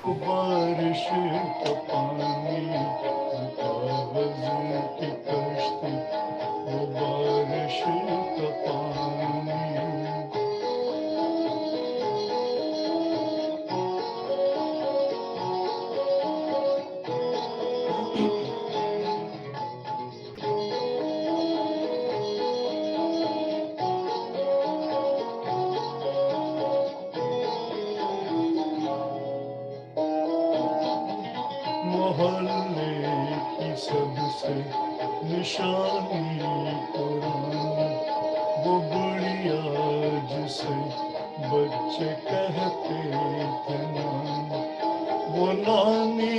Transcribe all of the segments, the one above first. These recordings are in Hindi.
वो बारिश का पानी, वो कागज की कश्ती, वो बारिश का पानी। मोहल्ले की सबसे निशानी पुरानी, वो बुढ़िया जिसे बच्चे कहते थे नानी, वो नानी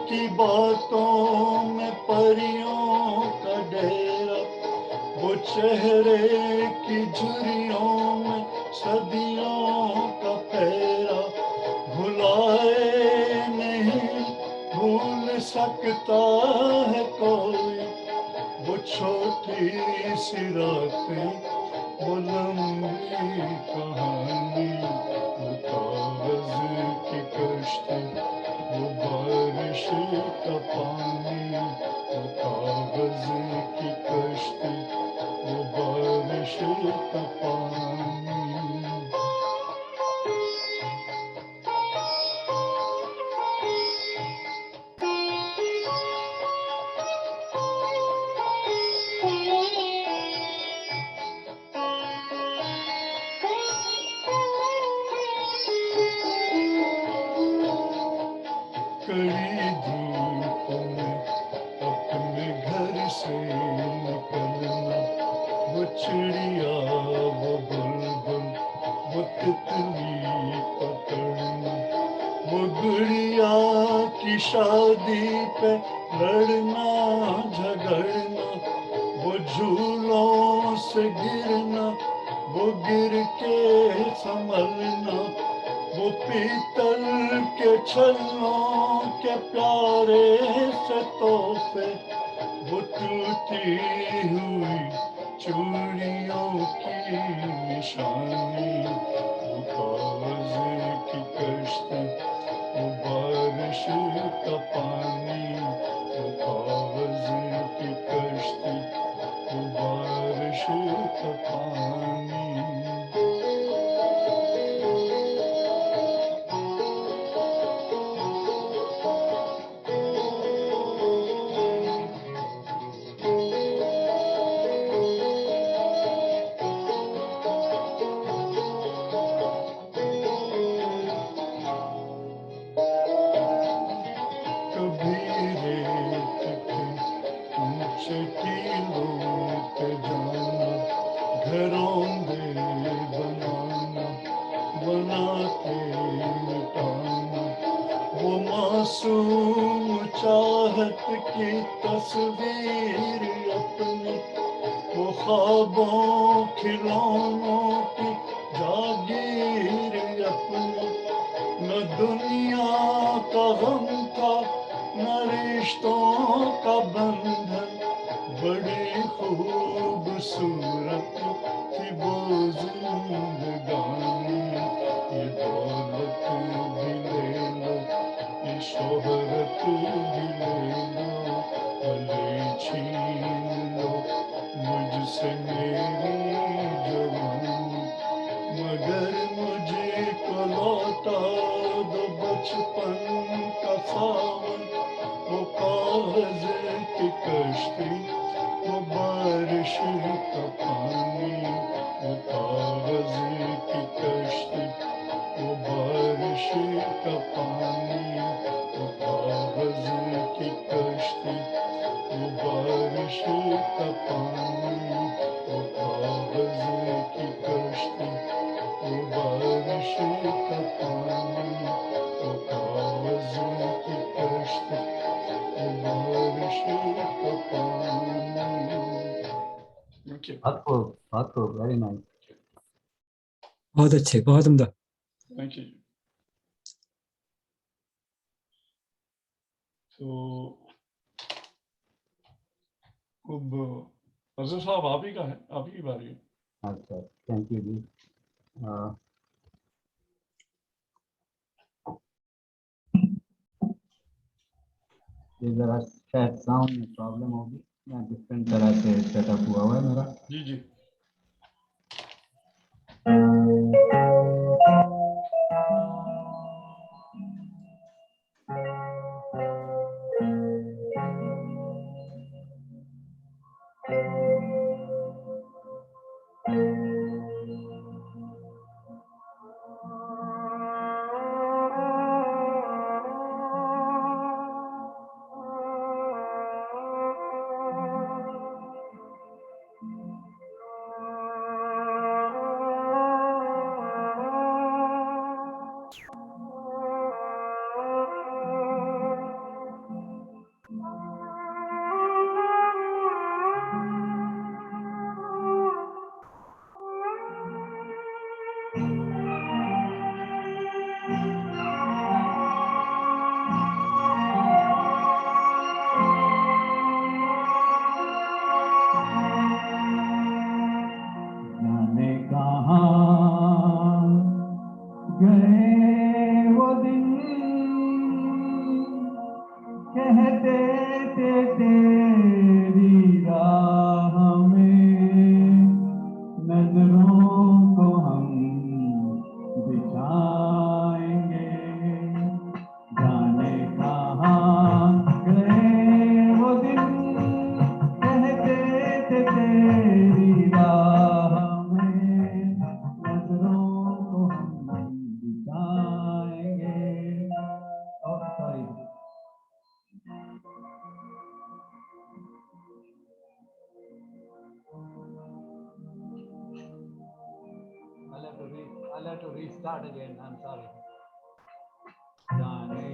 की बातों में परियों का डेरा, वो चेहरे की झुर्रियों में सदियों का फेरा, भुलाए नहीं भूल सकता है कोई, वो छोटी सी रातें, वो लंबी कहानी, वो कागज की कश्ती, वो बारिश का पानी, वो कागज की कश्ती, वो बारिश का पानी। कड़ी धूप में अपने घर से निकलना, वो चिड़िया, वो बुलबुल, वो तितली पकड़ना, वो गुड़िया की शादी पे लड़ना झगड़ना, वो झूलों से गिरना, वो गिर के संभलना, वो पीतल के छल्लों के प्यारे से तोहफे, वो टूटी हुई चूड़ियों की निशानी, वो कागज की कश्ती, वो बारिश का पानी, वो कागज की कश्ती, वो बारिश का पानी। कभी रेत के ऊंचे टीलों पे जाना, घरौंदे बनाना, बना के मिटाना, वो मासूम चाहत की तस्वीर अपनी, वो ख्वाबों खिलौनों की जागीर अपनी, न दुनिया का गम था न रिश्तों का बंधन, बड़ी खूबसूरत थी वो जिंदगानी, ये दौलत भी ले लो, ये शोहरत भी ले लो, भले छीन लो मुझसे मेरी जवानी, मगर मुझे को लौटा दो बचपन का सावन, वो कागज की कश्ती, वो बारिश का पानी, वो कागज की कश्ती, वो बारिश का पानी, वो कागज की कश्ती, वो बारिश का पानी, वो कागज की कश्ती, वो बारिश का पानी, वो कागज की कश्ती, वो बारिश का पानी। Okay. बहुत खूब, वेरी नाइस। बहुत अच्छे, बहुत उम्दा। Thank you. So, अब अजहर साहब आप ही का है, आप ही की बारी है। अच्छा, थैंक यू जी। ये जरा शायद साउंड में प्रॉब्लम होगी या डिफरेंट तरह से सेटअप हुआ हुआ है मेरा। जी जी। जाने कहाँ गए वो दिन कहते थे तेरी राह में नजरों को हम बिछाएंगे। जाने कहाँ गए वो दिन कहते थे तेरी राह में नजरों को हम बिछाएंगे। Oh, sorry. I'll have to restart again. I'm sorry. जाने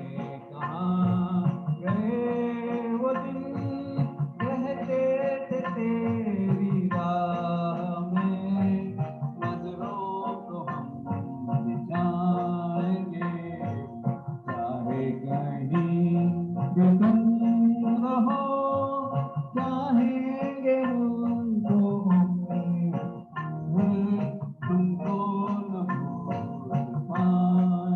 कहाँ गए वो दिन कहते थे तेरी राह में नजरों को हम बिछाएंगे। चाहे कहीं जो तुम रहो चाहेंगे उनको तुमको न भूल पाएंगे।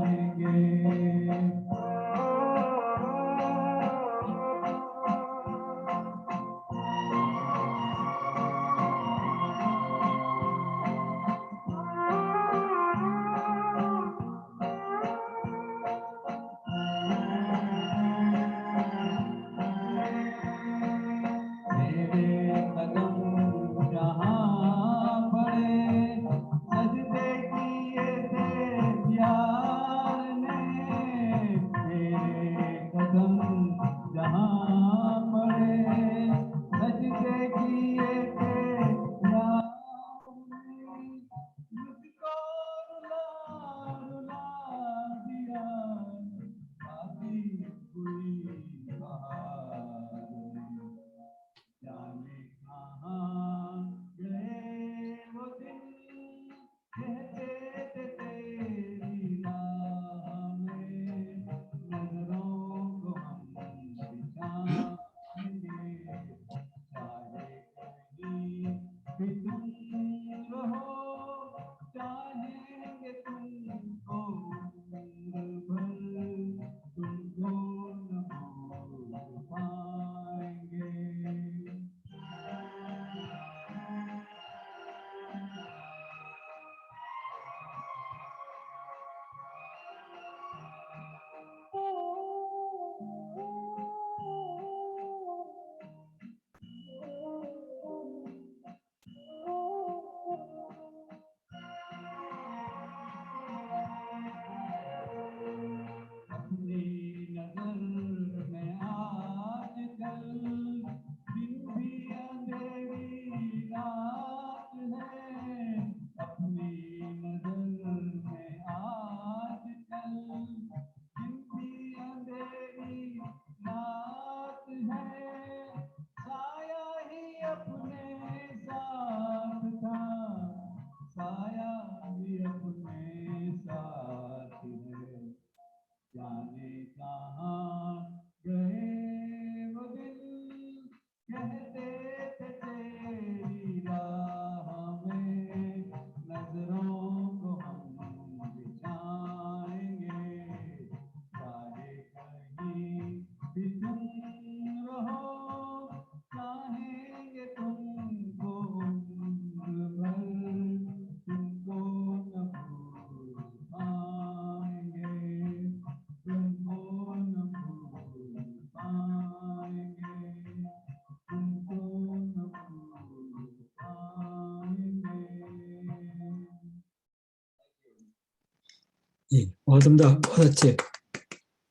ये बहुत उम्दा, बहुत अच्छे,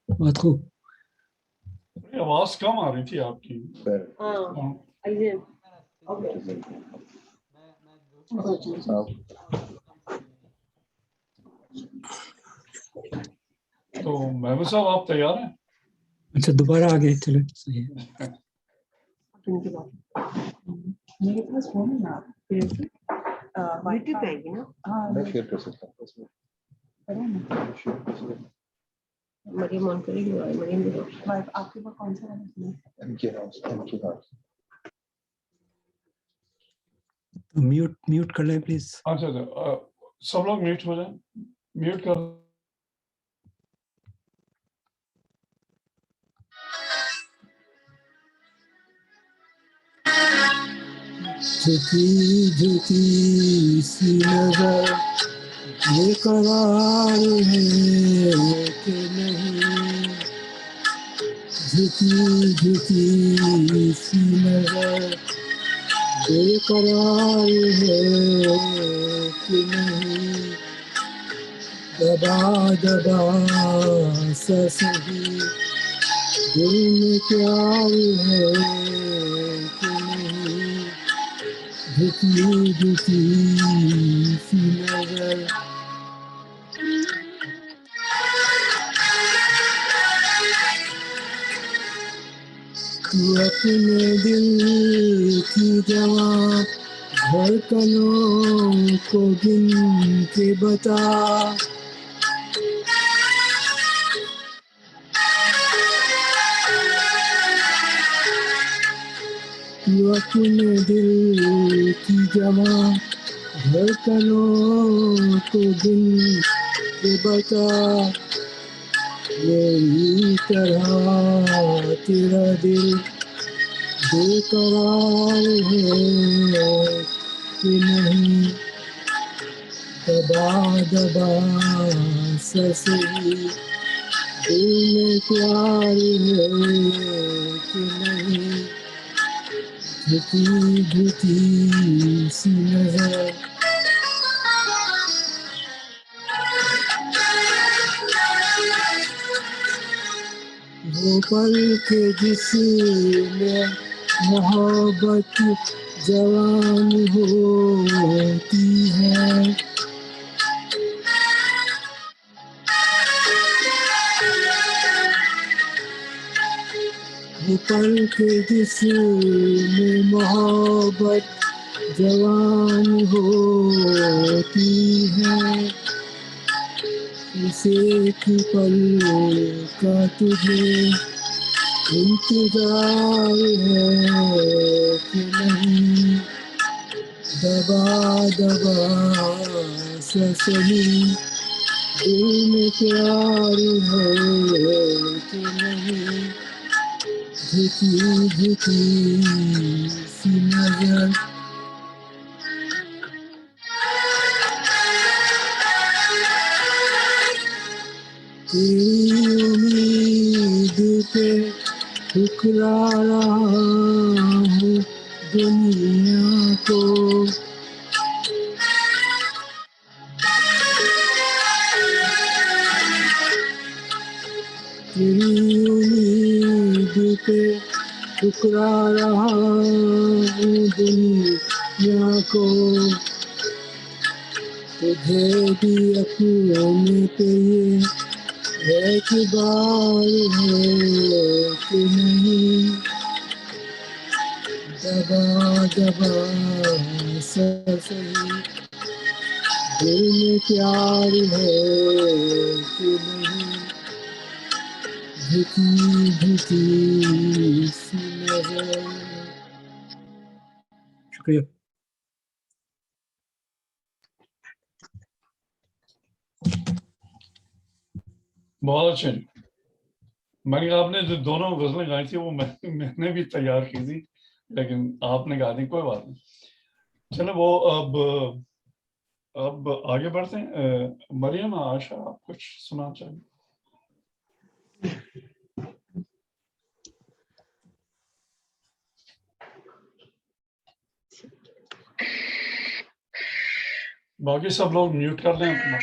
बहुत खूब। ये आवाज कम आ रही थी आपकी। हाँ। आइए ओके तो महबूब साहब आप तैयार हैं? अच्छा, दोबारा आ गए, चलो सही है। इनकी बात मेरे पास फोन है ना फिर यूट्यूब पे आएगी ना हाँ मैं शेयर कर सकता हूँ उसमें करो ना शेयर कर सकता मरियम ऑन करेगी मरियम भी आपके पास कौन सा वाला है हूँ एमके हाउस तो म्यूट कर लें प्लीज। अच्छा अच्छा, सब लोग म्यूट हो जाए, म्यूट कर। झुकी झुकी सी नजर बेकरार है कि नहीं, झुकी झुकी सी नजर बेकरार है कि नहीं, दबा दबा सा सही दिल में प्यार है कि नहीं, झुकी झुकी सी नजर। तू अपने दिल की जवां धड़कनों को गिन के बता, तू अपने दिल की जवां धड़कनों को गिन के बता, मेरी तरह तेरा दिल बेकरार है कि नहीं, दबा दबा सा सही दिल में प्यार है कि नहीं, झुकी झुकी सी नजर। वो पल के जिसमें मोहब्बत जवान होती है, वो पल के जिसमें मोहब्बत जवान होती है, इसे एक पल का तुझे इंतजार है कि नहीं, दबा दबा सा सही दिल में प्यार है कि नहीं, झुकी झुकी सी नजर। तेरी उम्मीद पे ठुकरा रहा हूँ दुनिया को, तेरी उम्मीद पे ठुकरा रहा हूँ दुनिया को, तुझे भी अपने पे ये एतबार है कि नहीं, दबा दबा सा सही दिल में प्यार है कि नहीं, झुकी झुकी सी नजर। शुक्रिया। बहुत अच्छे। मैंने कहा आपने जो दोनों गजलें गाई थी वो मैंने भी तैयार की थी, लेकिन आपने गा दी, कोई बात नहीं। चलो वो अब आगे बढ़ते हैं। मरियम, आशा, आप कुछ सुना चाहिए? बाकी सब लोग म्यूट कर लें अपना।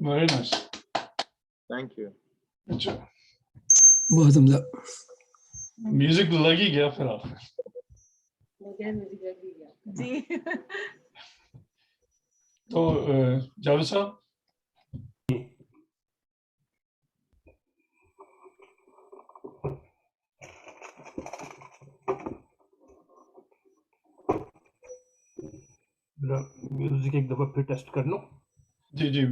Very nice. Thank you. अच्छा, बहुत उम्दा। म्यूजिक लग ही गया फिर आप। जी तो जावेद साहब, म्यूजिक एक दफा फिर टेस्ट कर लो। जी जी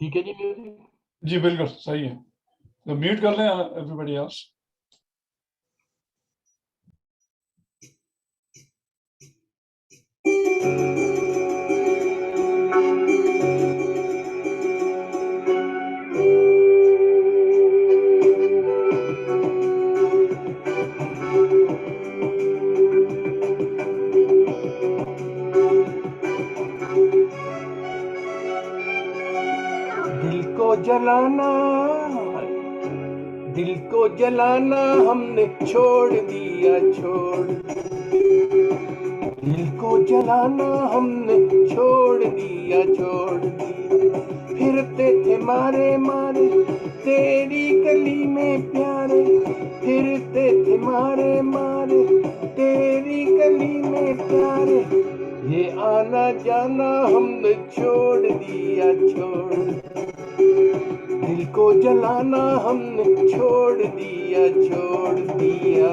ठीक है जी म्यूजिक। जी बिल्कुल सही है। तो म्यूट कर लें एवरीबॉडी एल्स। दिल को जलाना, दिल को जलाना हमने छोड़ दिया, छोड़। दिल को जलाना हमने छोड़ दिया, छोड़ दिया। फिरते थे मारे मारे तेरी गली में प्यारे, फिरते थे मारे मारे तेरी गली में प्यारे। ये आना जाना हमने छोड़ दिया, छोड़। दिल को जलाना हमने छोड़ दिया, छोड़ दिया।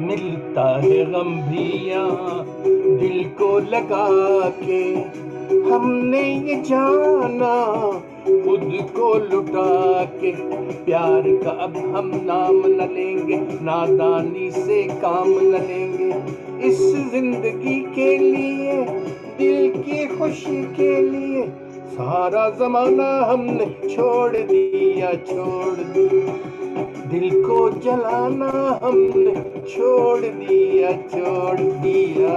मिलता है गम भी यहाँ दिल को लगा के, हमने ये जाना खुद को लुटा के। प्यार का अब हम नाम न लेंगे, नादानी से काम न लेंगे। इस जिंदगी के लिए, दिल की खुशी के लिए, सारा जमाना हमने छोड़ दिया, छोड़ दिया। दिल को जलाना हमने छोड़ दिया, छोड़ दिया।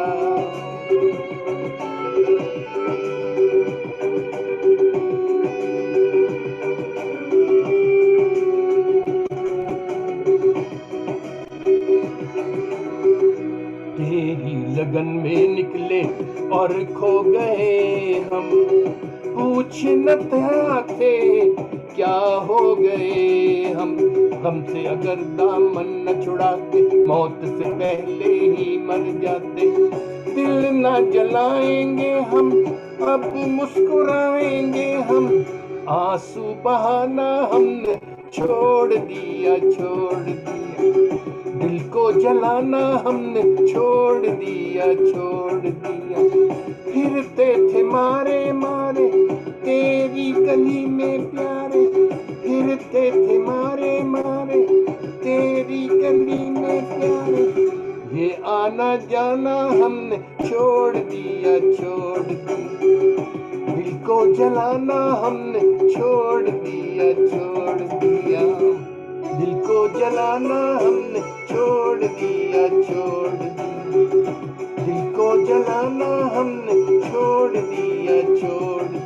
तेरी लगन में निकले और खो गए हम, पूछ न थे क्या हो गए हम। गम से अगर दामन न छुड़ाते, मौत से पहले ही मर जाते। दिल न जलाएंगे हम, अब मुस्कुराएंगे हम। आंसू बहाना हमने छोड़ दिया, छोड़ दिया। दिल को जलाना हमने छोड़ दिया, छोड़ दिया। फिरते थे मारे मारे तेरी गली में प्यारे, फिरते थे मारे मारे तेरी गली में प्यारे। ये आना जाना हमने छोड़ दिया, छोड़ दिया। दिल को जलाना हमने छोड़ दिया, छोड़ दिया। दिल को जलाना हमने छोड़ दिया, छोड़ दिया। दिल को जलाना हमने छोड़ दिया, छोड़ दिया।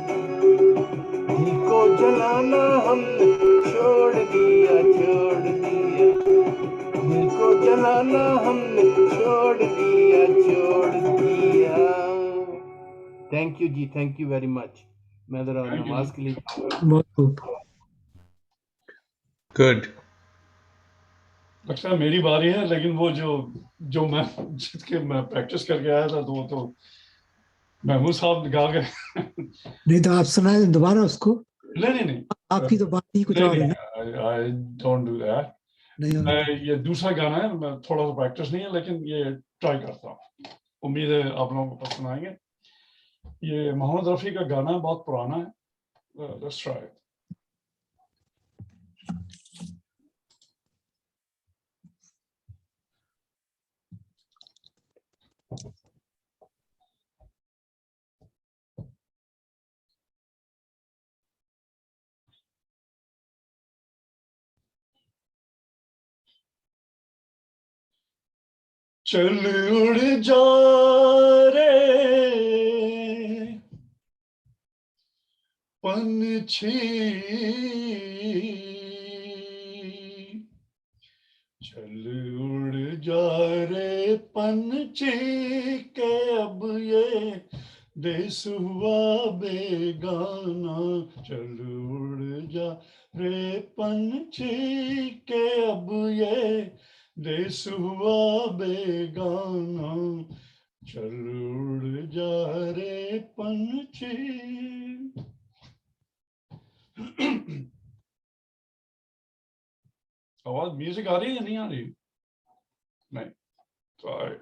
दिल को जलाना हमने छोड़ दिया, छोड़ दिया। दिल को जलाना हमने छोड़ दिया, छोड़ दिया। थैंक यू जी, थैंक यू वेरी मच। मैं जरा Thank you. नमाज के लिए बहुत खूब। Good. लगता है मेरी बारी है, लेकिन वो जो मैं जिसके मैं प्रैक्टिस करके आया था, तो वो तो महमूद साहब गा गए। नहीं तो आप सुनाए दोबारा उसको। नहीं आपकी तो बात ही कुछ और है ना। I don't do that. नहीं मैं ये दूसरा गाना है, मैं थोड़ा सा प्रैक्टिस नहीं है, लेकिन ये ट्राई करता हूँ। उम्मीद है आप लोगों को पसंद आएंगे। ये मोहम्मद रफ़ी का गाना बहुत पुराना है. Let's try it. चल उड़ जा रे पंछी, चल उड़ जा रे पंछी के अब ये देश हुआ बेगाना. चल उड़ जा रे पंछी के अब ये देश हुआ बेगाना. चल उड़ जा रे पंछी. आवाज म्यूजिक आ रही है या नहीं आ रही? नहीं. Sorry.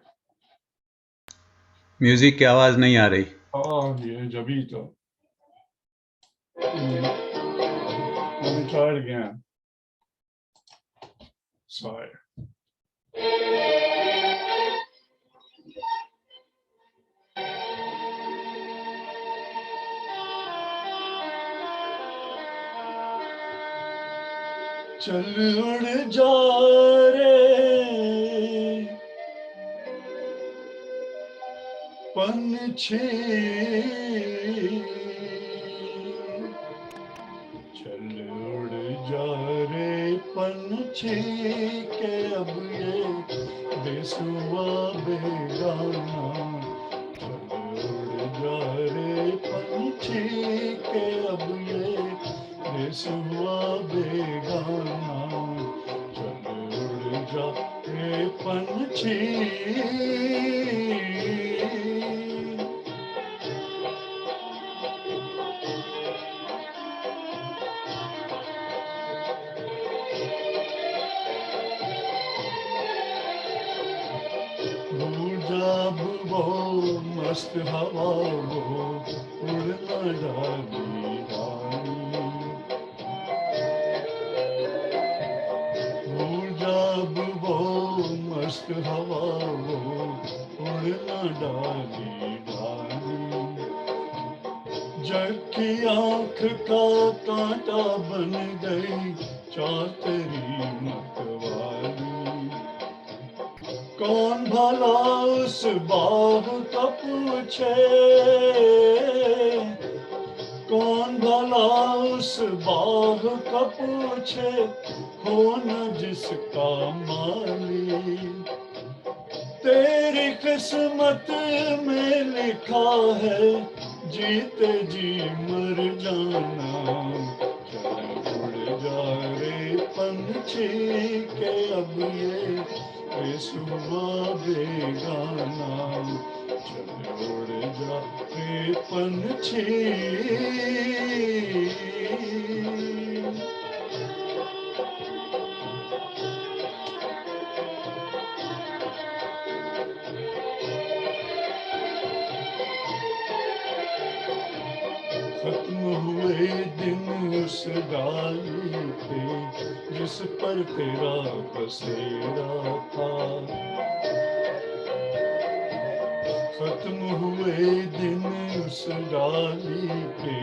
म्यूजिक की आवाज नहीं आ रही. ये जबी तो. Let me try it again. Sorry. चल उड़ जा रे पंछी, चल उड़ जा रे पंछी के अब ये देश हुआ बेगाना. चल उड़ जा रे पंछी के अब ये देश हुआ बेगाना. चल उड़ जा रे पंछी. जब वो मस्त हवा वो उड़ना डाली जब वो मस्त हवा वो उड़ना डाली डाली. जग की आंख का कांटा बन गई चार तेरी मतवाली. कौन भला उस बाग का पूछे, कौन भला उस बाग का पूछे, हो न जिसका माली. तेरी किस्मत में लिखा है जीते जी मर जाना. चल उड़ जा रे पंछी के अब ये देश हुआ बेगाना. चल उड़ जा रे पंछी. खत्म हुए दिन उस डाली पे जिस पर तेरा बसेरा था. खत्म हुए दिन उस डाली पे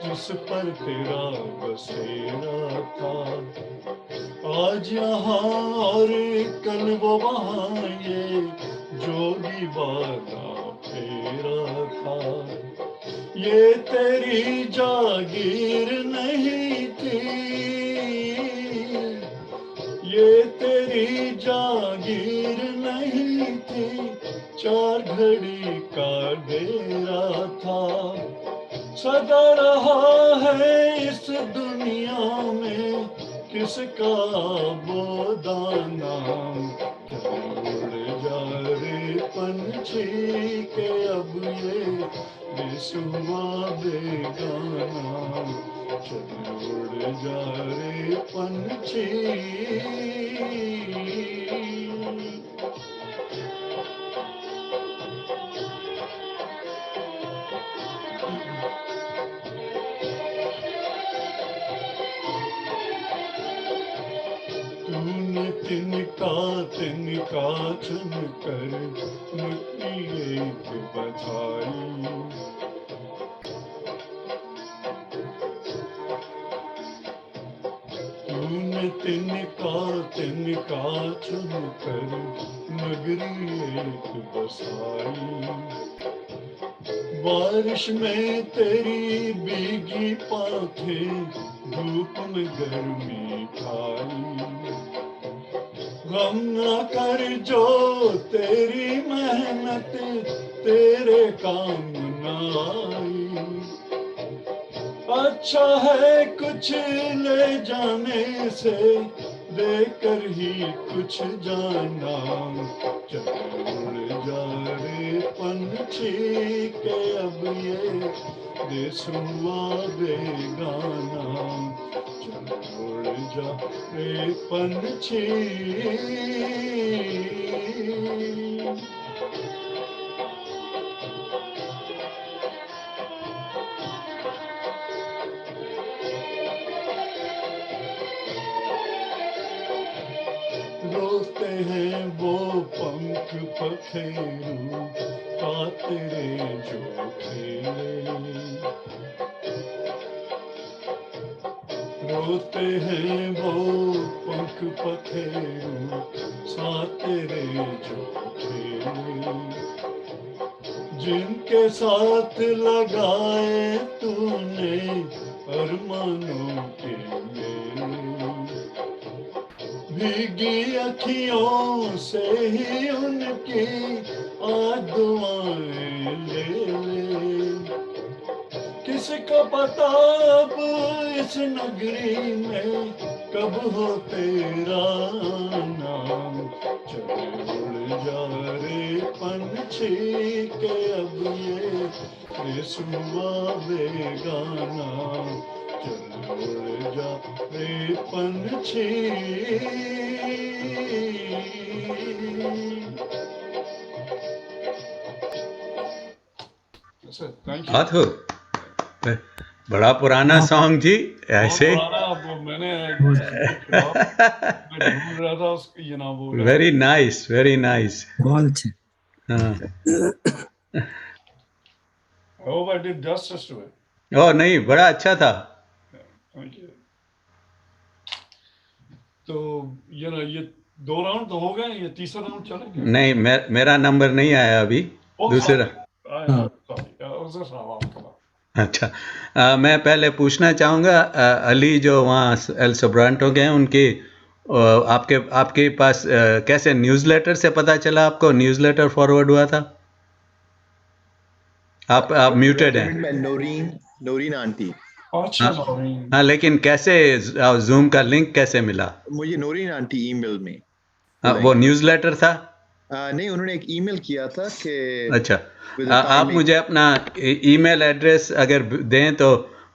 जिस पर तेरा बसेरा था. आज यहाँ और कल वो वहाँ ये जोगी वादा फेरा था. ये तेरी जागीर नहीं थी, ये तेरी जागीर नहीं थी, चार घड़ी का डेरा था. सदा रहा है इस दुनिया में किसका बोदाना. उड़ जा रे पंछी के अब ये देश हुआ बेगाना. चल उड़ जा रे पंछी. तिनका तिनका चुन कर मिट्टी एक बचाई। तूने तिनका तिनका चुन कर नगरी एक बसाई। बारिश में तेरी भीगी पाँखें धूप में गर्मी खाई। गम न कर जो तेरी मेहनत तेरे काम न आई। अच्छा है कुछ ले जाने से देकर ही कुछ जाना। चल उड़ जा रे पंछी के अब ये देश हुआ बेगाना। चल उड़ जा रे पंछी। रोते हैं वो पंख पखेरू तेरे जो खेले। रोते हैं वो पंख पखेरू तेरे जो खेले। जिनके साथ लगाए तूने अरमानों के मेले। भीगी अखियों से ही उनकी आज दुआएं ले ले। किसका पता अब इस नगरी में कब हो तेरा नाम। चल उड़ जा रे पंछी के अब ये सुबह बेगाना। चल उड़ जा रे पंछी। बात हो बड़ा पुराना सॉन्ग जी ऐसे। मैंने ढूंढ रहा था उसको, ये ना वो वेरी नाइस वेरी नाइस। बहुत अच्छे। I hope I did justice to it. ओ नहीं, बड़ा अच्छा था। Thank you. तो ये 2 राउंड तो हो गए, ये तीसरा राउंड चलेगा? नहीं, मेरा नंबर नहीं आया अभी। दूसरा। अच्छा, मैं पहले पूछना चाहूँगा अली जो वहाँ एल सोब्रांटो के हैं उनकी आपके पास कैसे न्यूज़लेटर से पता चला आपको? न्यूज़लेटर फॉरवर्ड हुआ था? आप म्यूटेड हैं। नोरीन आंटी। अच्छा। हाँ, लेकिन कैसे जूम का लिंक कैसे मिला? मुझे नोरीन आंटी ईमेल में। वो न्यूज़लेटर था? नहीं, उन्होंने एक ईमेल किया था कि अच्छा, आप मुझे अपना ईमेल एड्रेस अगर दें तो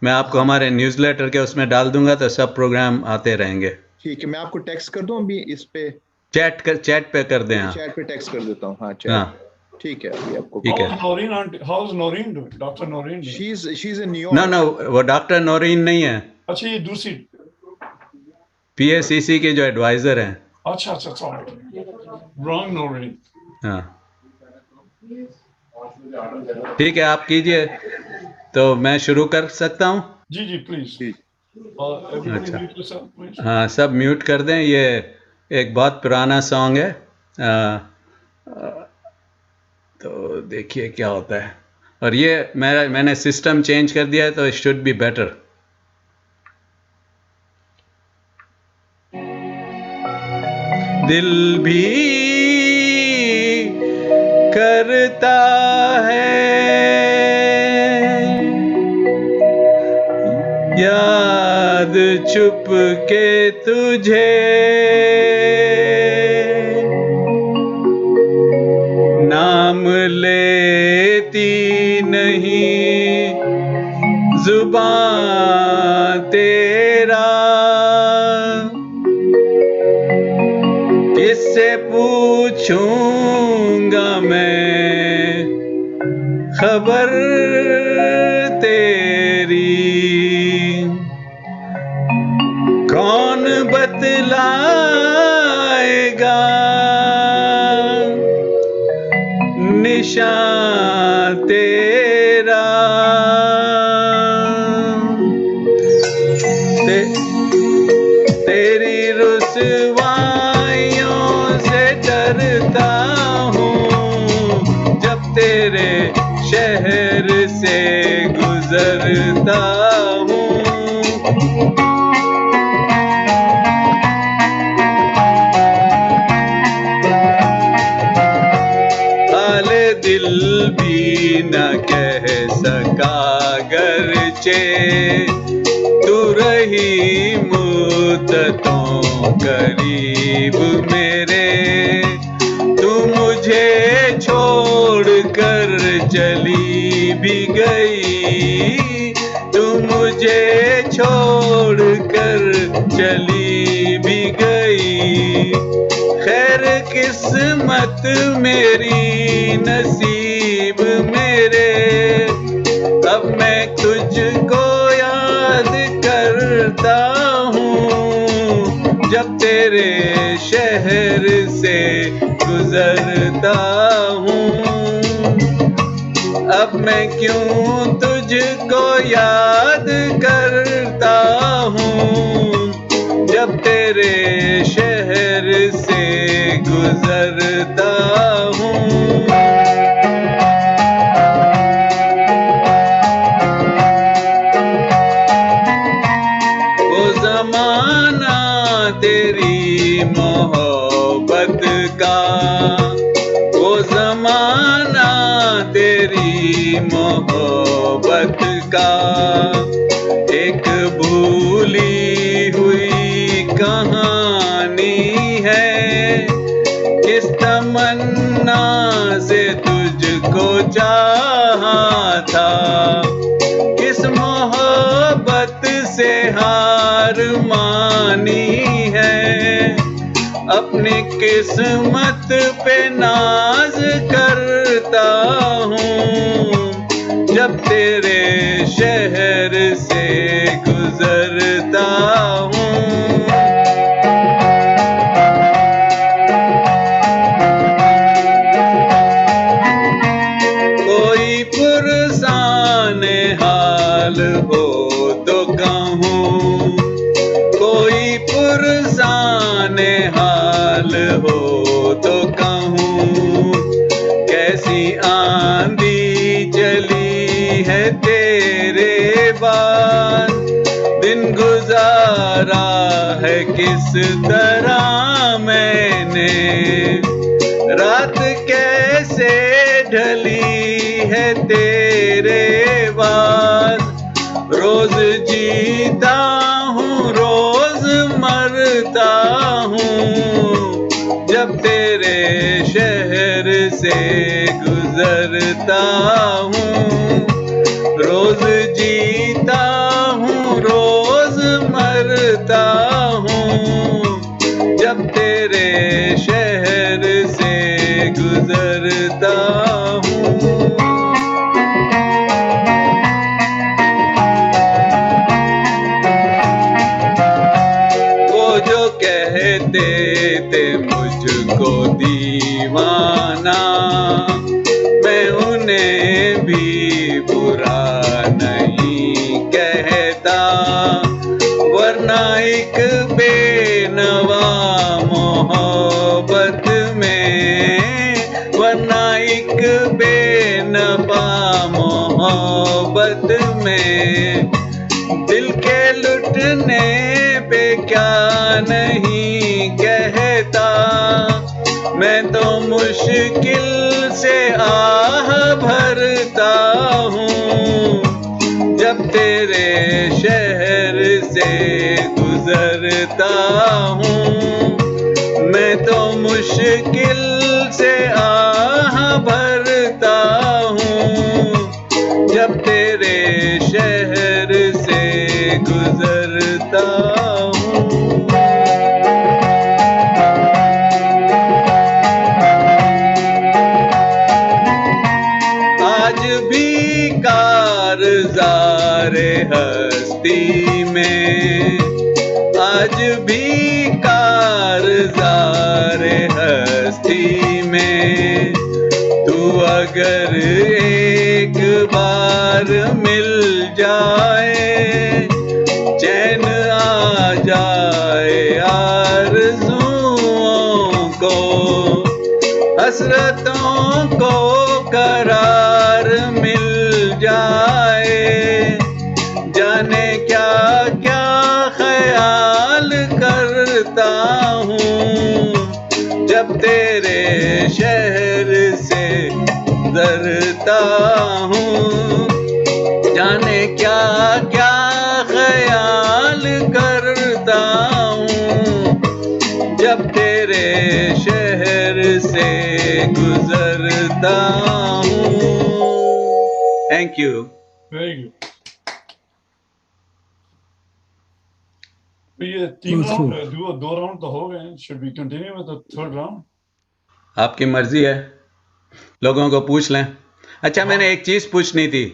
मैं आपको हमारे न्यूज़लेटर के उसमें डाल दूंगा, तो सब प्रोग्राम आते रहेंगे। ठीक है, मैं आपको टेक्स्ट कर दूं अभी इस पे? चैट पे कर दें। चैट पे टेक्स्ट कर देता हूँ। हाँ, चैट। हाँ, ठीक है, अभी आपको। ठीक है। How's Noreen doing? Dr. Noreen doing? She's in New York. No, वो डॉक्टर नोरीन नहीं है। अच्छा, ये दूसरी PACC के जो एडवाइजर हैं। अच्छा, सॉरी, wrong Noreen। हाँ, ठीक है, आप कीजिए तो मैं शुरू कर सकता हूँ। जी प्लीज। अच्छा, हाँ, सब म्यूट कर दें। ये एक बहुत पुराना सॉन्ग है, तो देखिए क्या होता है। और ये मैंने सिस्टम चेंज कर दिया है, तो इट शुड बी बेटर। दिल भी करता है याद छुप के तुझे, नाम लेती नहीं जुबान तेरा, किससे पूछूंगा मैं खबर तेरी, कौन बतलाए निशान तेरा तेरी रुसवाइयों से डरता हूँ जब तेरे शहर से गुजरता हूँ। हाले दिल भी न कह सका गरचे तू रही मुद्दतों करीब मेरे, तू मुझे छोड़ कर चली भी गई, तू मुझे छोड़ कर चली भी गई। खैर किस्मत मेरी नसीब मेरे, अब मैं तुझको याद करता हूँ जब तेरे शहर से गुजरता हूँ। अब मैं क्यों तुझको याद करता हूँ जब तेरे शहर से गुजरता हूँ। वो ज़माना तेरी मोहब्बत का, वो ज़माना तेरी मोहब्बत का एक भूली हुई कहानी है। किस तमन्ना से तुझको चाहा था, किस मोहब्बत से हार मानी है। अपनी किस्मत पे नाज करता हूँ जब तेरे शहर से गुजरता हूँ। कोई पुरसाने हाल हो तो कहूँ, कोई पुरसाने हाल हो तो कहूँ, कैसी आंधी चली है तेरे बाद, दिन गुजारा है किस तरह मैंने, रात कैसे ढली है तेरे बाद। रोज जीता हूँ रोज मरता हूँ जब तेरे शहर से गुजरता हूँ। रोज जीता हूँ रोज मरता हूँ जब तेरे शहर से गुजरता हूँ। वो जो कहते थे मुझको दीवाना, मैं उन्हें भी बुरा नहीं कहता, वरना एक बेनवा मोहब्बत में, वरना एक बेनवा मोहब्बत में दिल के लुटने पे क्या नहीं कहता। मैं तो मुश्किल से आह भरता हूँ जब तेरे शहर से गुजरता हूँ। मैं तो मुश्किल से आह भरता हूँ जब तेरे शहर से गुजरता हूँ। आज भी कारज़ारे हस्ती में, आज भी कारज़ारे हस्ती में तू अगर एक बार मिल जाए, चैन आ जाए आरज़ुओं को, हसरतों को करार मिल जाए, जाने क्या क्या ख्याल करता हूँ जब तेरे शहर से गुजरता हूँ, जाने क्या क्या ख्याल करता हूँ जब तेरे शहर से गुजरता हूँ। Thank you. Very good. तो ये 3 बहुत खूब। राउंड, 2 राउंड तो हो गए। Should we continue with the third round? आपकी मर्जी है, लोगों को पूछ लें। अच्छा, मैंने एक चीज़ पूछनी थी।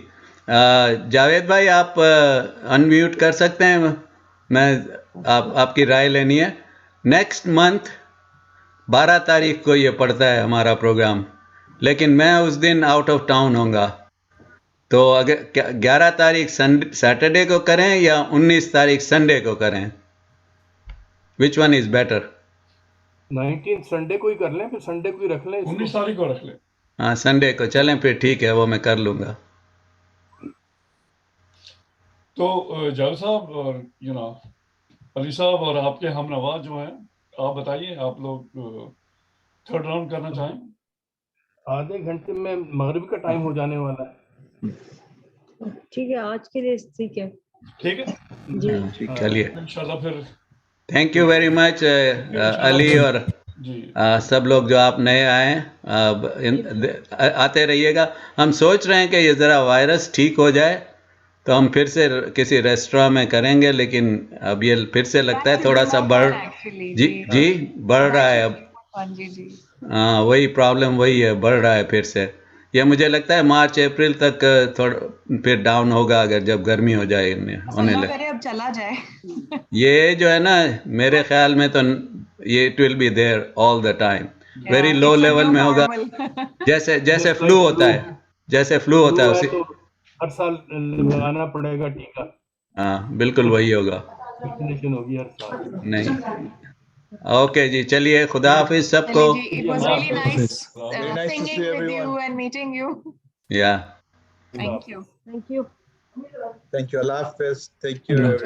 जावेद भाई, आप अनम्यूट कर सकते हैं? आपकी राय लेनी है। नेक्स्ट मंथ 12 तारीख को ये पड़ता है हमारा प्रोग्राम, लेकिन मैं उस दिन आउट ऑफ टाउन होऊंगा। तो अगर 11 तारीख सैटरडे को करें या 19 तारीख संडे को करें? Which one is better? 19 Sunday को ही कर लें, फिर संडे को ही रख लें 19 तारीख को रख ले। हाँ, संडे को चलें फिर, ठीक है, वो मैं कर लूँगा। तो जावेद साहब और अली साहब और आपके हमनवा जो हैं, आप बताइए, आप लोग थर्ड राउंड करना चाहें? आधे घंटे में मगरिब का टाइम हो जाने वाला है। ठीक है, आज के लिए ठीक है। ठीक है, जी चलिए, इंशाल्लाह फिर। Thank you very much Ali और जी सब लोग जो आप नए आए आते रहिएगा। हम सोच रहे हैं कि ये ज़रा वायरस ठीक हो जाए तो हम फिर से किसी रेस्टोरेंट में करेंगे, लेकिन अब ये फिर से लगता है थोड़ा सा बढ़ रहा है अब। हाँ, वही प्रॉब्लम वही है, बढ़ रहा है फिर से। ये मुझे लगता है मार्च अप्रैल तक थोड़ा फिर डाउन होगा, अगर जब गर्मी हो जाए होने लगे। अब चला जाए। ये जो है ना, मेरे ख्याल में तो ये it will be there all the time, very low level में होगा, जैसे फ्लू होता है, जैसे फ्लू होता है उसी। तो हर साल लगाना पड़ेगा टीका। हाँ, बिल्कुल वही होगा। वैक्सीनेशन होगी हर साल। नहीं, ओके जी, चलिए, खुदा हाफिज सबको। It was really nice Very nice to singing see with everyone. you and meeting you. या Thank you. Thank you. Thank you. Allah Hafiz. Thank you. Allah. everyone.